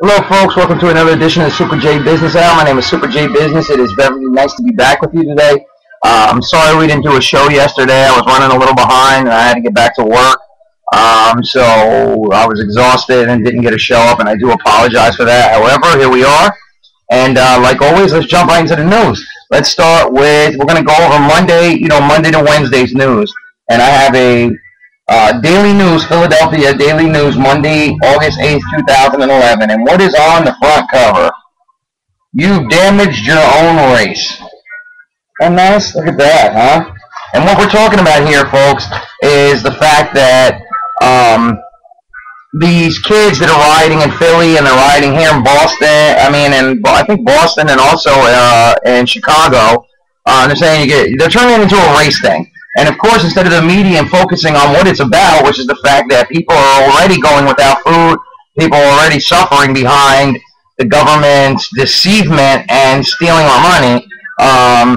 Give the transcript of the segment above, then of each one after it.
Hello, folks. Welcome to another edition of the SuperJbusiness Hour. My name is SuperJbusiness. It is very nice to be back with you today. I'm sorry we didn't do a show yesterday. I was running a little behind, and I had to get back to work. So I was exhausted and didn't get a show up, and I do apologize for that. However, here we are. And like always, let's jump right into the news. Let's start with, we're going to go over Monday to Wednesday's news. And I have a Daily News, Philadelphia Daily News, Monday, August 8th, 2011. And what is on the front cover? You damaged your own race. Oh, nice. Look at that, huh? And what we're talking about here, folks, is the fact that these kids that are rioting in Philly and they're rioting here in Boston, I think Boston and also in Chicago, they're saying they're turning it into a race thing. And of course, instead of the media focusing on what it's about, which is the fact that people are already going without food, people are already suffering behind the government's deceivement and stealing our money,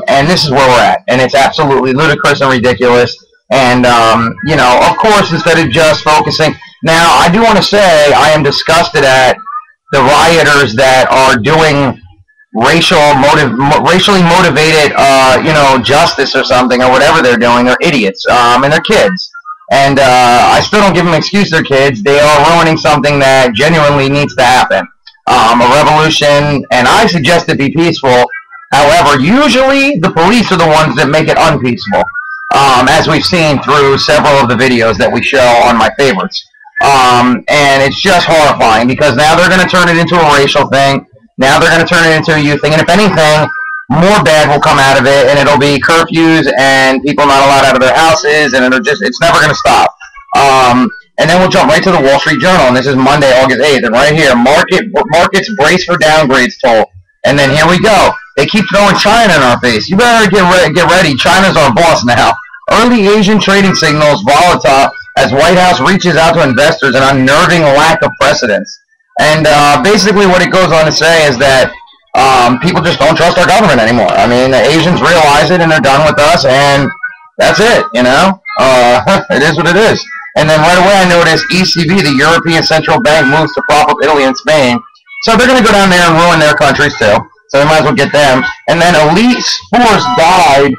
and this is where we're at. And it's absolutely ludicrous and ridiculous. And, of course, instead of just focusing. Now, I do want to say I am disgusted at the rioters that are doing racially motivated, justice or something or whatever they're doing. They're idiots, and they're kids. And I still don't give them an excuse. They're kids. They are ruining something that genuinely needs to happen. A revolution, and I suggest it be peaceful. However, usually the police are the ones that make it unpeaceful, as we've seen through several of the videos that we show on my favorites. And it's just horrifying because now they're going to turn it into a racial thing. Now they're going to turn it into a youth thing. And if anything, more bad will come out of it, and it'll be curfews and people not allowed out of their houses, and it's never going to stop. And then we'll jump right to the Wall Street Journal, and this is Monday, August 8th, and right here, markets brace for downgrades toll. And then here we go. They keep throwing China in our face. You better get ready. China's our boss now. Early Asian trading signals volatile as White House reaches out to investors, an unnerving lack of precedence. And basically what it goes on to say is that people just don't trust our government anymore. I mean, the Asians realize it, and they're done with us, and that's it, It is what it is. And then right away I noticed ECB, the European Central Bank, moves to prop up Italy and Spain. So they're going to go down there and ruin their countries too. So they might as well get them. And then Elite Force died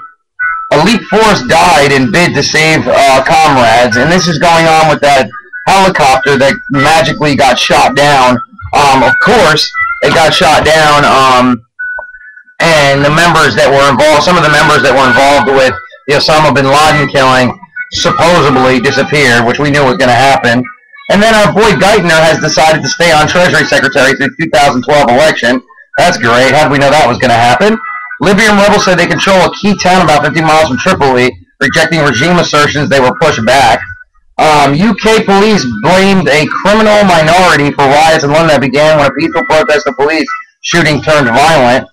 in bid to save comrades. And this is going on with that helicopter that magically got shot down. Of course, it got shot down. And the members that were involved, some of the members that were involved with the Osama bin Laden killing, supposedly disappeared, which we knew was going to happen. And then our boy Geithner has decided to stay on Treasury Secretary through the 2012 election. That's great. How did we know that was going to happen? Libyan rebels said they control a key town about 50 miles from Tripoli, rejecting regime assertions they were pushed back. UK police blamed a criminal minority for riots in London that began when a peaceful protest of police shooting turned violent.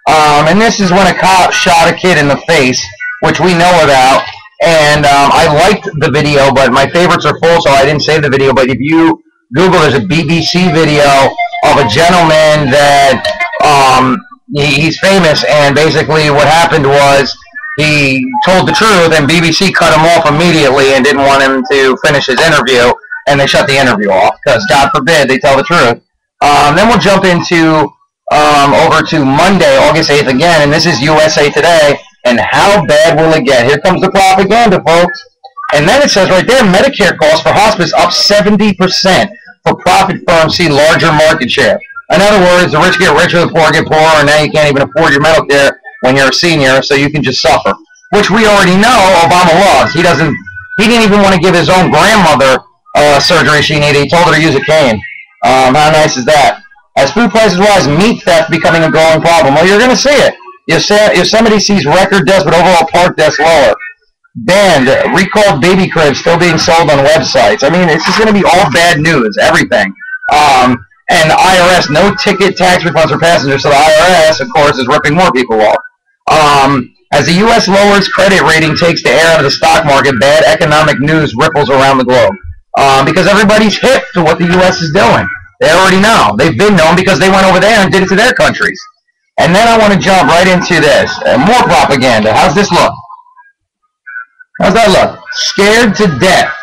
And this is when a cop shot a kid in the face, which we know about. And I liked the video, but my favorites are full, so I didn't save the video. But if you Google, there's a BBC video of a gentleman that he's famous, and basically what happened was he told the truth, and BBC cut him off immediately and didn't want him to finish his interview, and they shut the interview off because, God forbid, they tell the truth. Then we'll jump into over to Monday, August 8th again, and this is USA Today. And how bad will it get? Here comes the propaganda, folks. And then it says right there, Medicare costs for hospice up 70%. For profit firms see larger market share. In other words, the rich get richer, the poor get poorer, and now you can't even afford your medical care when you're a senior, so you can just suffer. Which we already know Obama loves. He didn't even want to give his own grandmother surgery she needed. He told her to use a cane. How nice is that? As food prices rise, meat theft becoming a growing problem. Well, you're going to see it. Yosemite sees record deaths, but overall park deaths lower. Banned, recalled baby cribs still being sold on websites. I mean, it's just going to be all bad news, everything. And the IRS, no ticket tax refunds for passengers, so the IRS, of course, is ripping more people off. As the U.S. lowers credit rating takes the air out of the stock market, bad economic news ripples around the globe. Because everybody's hip to what the U.S. is doing. They already know. They've been known because they went over there and did it to their countries. And then I want to jump right into this. More propaganda. How's this look? How's that look? Scared to death.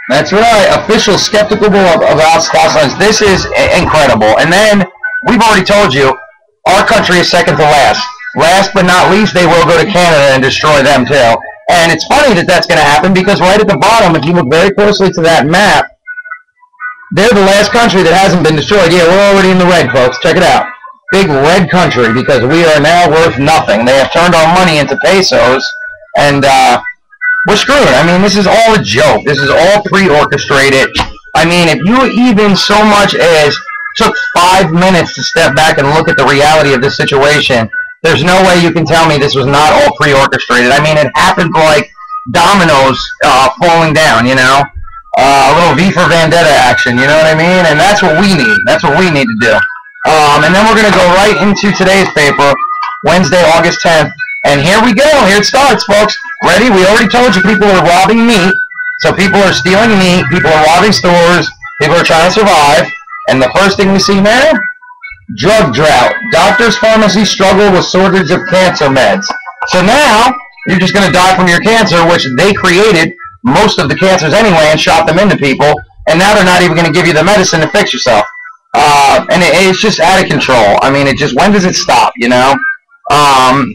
That's right. Official skeptical about stop signs. This is incredible. And then we've already told you our country is second to last. Last but not least, they will go to Canada and destroy them too. And it's funny that that's going to happen because right at the bottom, if you look very closely to that map, they're the last country that hasn't been destroyed. Yeah, we're already in the red, folks. Check it out. Big red country because we are now worth nothing. They have turned our money into pesos, and we're screwed. I mean, this is all a joke. This is all pre-orchestrated. I mean, if you even so much as took 5 minutes to step back and look at the reality of this situation, there's no way you can tell me this was not all pre-orchestrated. I mean, it happened like dominoes falling down, you know? A little V for Vendetta action, you know what I mean? And that's what we need. That's what we need to do. And then we're going to go right into today's paper, Wednesday, August 10th. And here we go. Here it starts, folks. Ready? We already told you people are robbing meat. So people are stealing meat. People are robbing stores. People are trying to survive. And the first thing we see now, drug drought. Doctors' pharmacies struggle with shortage of cancer meds. So now, you're just going to die from your cancer, which they created most of the cancers anyway and shot them into people. And now they're not even going to give you the medicine to fix yourself. And it's just out of control. I mean, when does it stop, you know?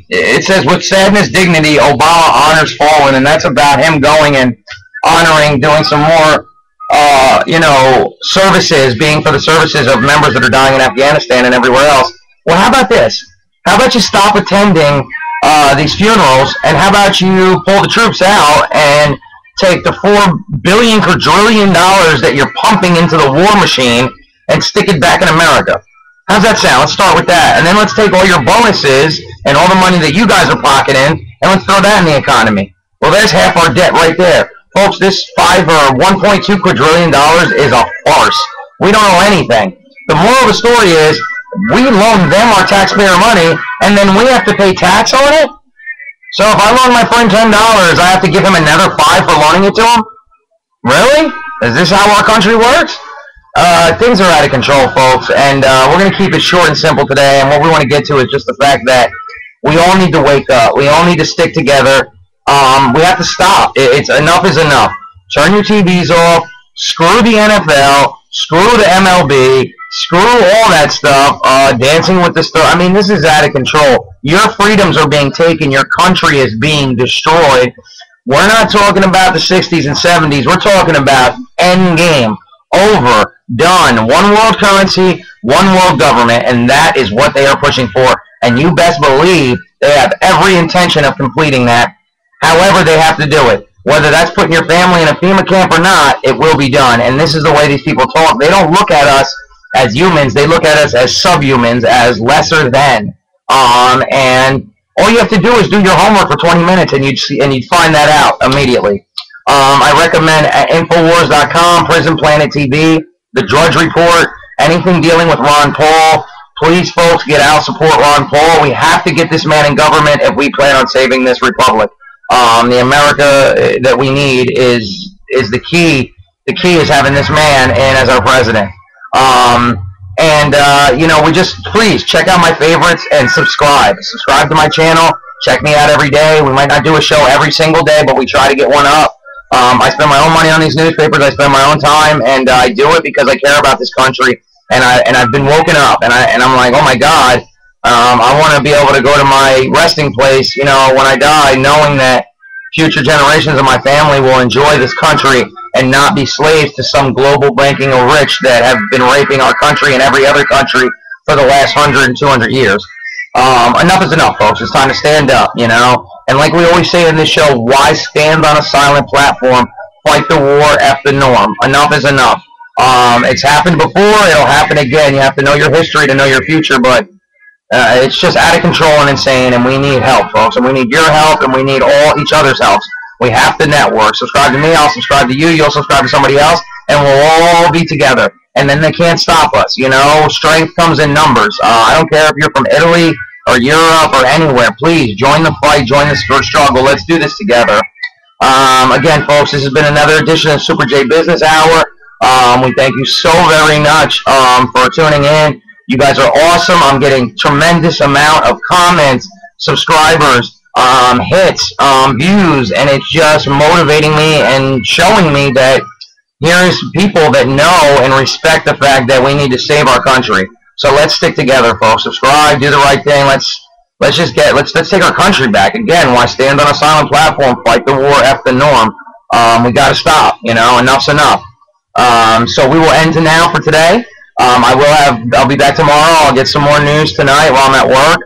It says, with sadness, dignity, Obama honors fallen, and that's about him going and honoring, doing some more, you know, services, being for the services of members that are dying in Afghanistan and everywhere else. Well, how about this? How about you stop attending these funerals, and how about you pull the troops out and take the $4 billion quadrillion that you're pumping into the war machine and stick it back in America? How's that sound? Let's start with that. And then let's take all your bonuses and all the money that you guys are pocketing, and let's throw that in the economy. Well, there's half our debt right there. Folks, this $1.2 quadrillion is a farce. We don't owe anything. The moral of the story is we loan them our taxpayer money, and then we have to pay tax on it? So if I loan my friend $10, I have to give him another $5 for loaning it to him? Really? Is this how our country works? Things are out of control, folks, and we're going to keep it short and simple today, and what we want to get to is just the fact that we all need to wake up. We all need to stick together. We have to stop. Enough is enough. Turn your TVs off. Screw the NFL. Screw the MLB. Screw all that stuff. Dancing with the Stars. I mean, this is out of control. Your freedoms are being taken. Your country is being destroyed. We're not talking about the 60s and 70s. We're talking about end game. Over. Done. One world currency, one world government, and that is what they are pushing for. And you best believe they have every intention of completing that. However they have to do it. Whether that's putting your family in a FEMA camp or not, it will be done. And this is the way these people talk. They don't look at us as humans. They look at us as subhumans, as lesser than. And all you have to do is do your homework for 20 minutes, and you'd find that out immediately. I recommend Infowars.com, Prison Planet TV, The Drudge Report, anything dealing with Ron Paul. Please, folks, get out, support Ron Paul. We have to get this man in government if we plan on saving this republic. The America that we need is the key. The key is having this man in as our president. You know, please check out my favorites and subscribe. Subscribe to my channel. Check me out every day. We might not do a show every single day, but we try to get one up. I spend my own money on these newspapers. I spend my own time, and I do it because I care about this country. And I've been woken up, and I'm like, oh my God, I want to be able to go to my resting place, you know, when I die, knowing that future generations of my family will enjoy this country and not be slaves to some global banking or rich that have been raping our country and every other country for the last 100 and 200 years. Enough is enough, folks. It's time to stand up, you know. And like we always say in this show, why stand on a silent platform? Fight the war, F the norm. Enough is enough. It's happened before. It'll happen again. You have to know your history to know your future, but it's just out of control and insane, and we need help, folks. And we need your help, and we need each other's help. We have to network. Subscribe to me. I'll subscribe to you. You'll subscribe to somebody else, and we'll all be together. And then they can't stop us. You know, strength comes in numbers. I don't care if you're from Italy or Europe or anywhere. Please join the fight. Join the struggle. Let's do this together. Again, folks, this has been another edition of Super J Business Hour. We thank you so very much for tuning in. You guys are awesome. I'm getting tremendous amount of comments, subscribers, hits, views, and it's just motivating me and showing me that here's people that know and respect the fact that we need to save our country. So let's stick together, folks. Subscribe, do the right thing. Let's take our country back. Again, why stand on a silent platform, fight the war, F the norm? We got to stop. Enough's enough. So we will end now for today. I'll be back tomorrow. I'll get some more news tonight while I'm at work.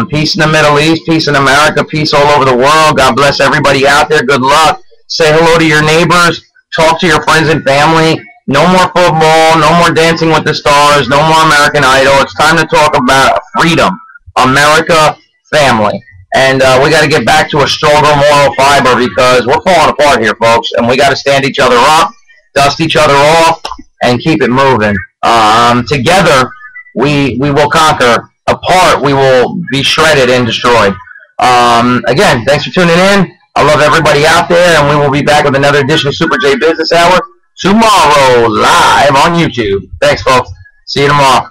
Peace in the Middle East, peace in America, peace all over the world. God bless everybody out there. Good luck. Say hello to your neighbors. Talk to your friends and family. No more football. No more Dancing with the Stars. No more American Idol. It's time to talk about freedom, America, family. And we got to get back to a stronger moral fiber because we're falling apart here, folks. And we got to stand each other up, dust each other off, and keep it moving. Together, we will conquer. Apart, we will be shredded and destroyed. Again, thanks for tuning in. I love everybody out there, and we will be back with another edition of Super J Business Hour tomorrow live on YouTube. Thanks, folks. See you tomorrow.